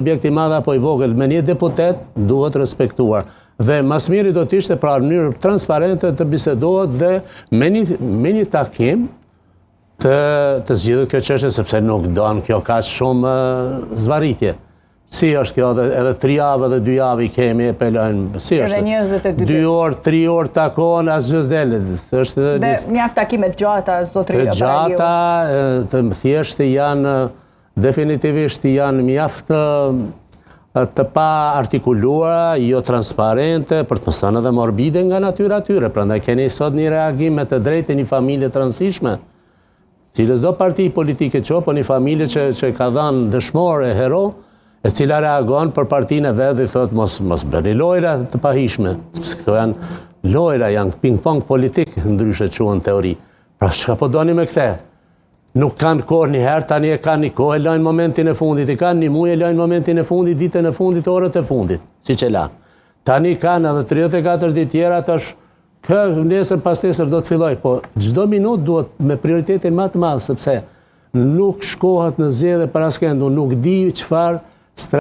objekt i madh apo i vogël, me një deputet duhet respektuar. Dhe mas miri do të ishte pra në mënyrë transparente të bisedohet dhe me një takim të zgjidhet kjo çështje, sepse nuk don kjo kaq shumë zvarritje. Si është kjo, edhe 3 javë dhe 2 javë i kemi e pelojnë, si është? 2 orë, 3 orë takon, asgjë s'delet. Dhe mjaft takimet gjata, zotëri Të gjata, të thjeshtë janë, definitivisht janë mjaft të pa artikuluara, jo transparente, për të mos thënë edhe morbide nga natyra atyre. Prandaj keni sot një reagim me të drejtë një familje të rëndësishme, cilës do parti politike që, po një familje që ka dhënë dëshmor e hero, e cila reagon për partinë e vetë dhe thotë mos bëni lojra të pahishme. Këto janë lojra, janë ping-pong politik, ndryshe quhen teori. Pra çka po doni me këthe? Nuk kanë kohë një herë, tani e kanë një kohë, e lajnë momentin e fundit, i kanë një muaj, e lajnë momentin e fundit, ditën e fundit, orët e fundit, si që la. Tani kanë edhe 34 ditë tjera, tash kë nesër pas nesër do të filloj, po çdo minutë duhet me prioritetin më të madh, sepse nuk shkohet në zgjedhje para skendu, nuk di çfarë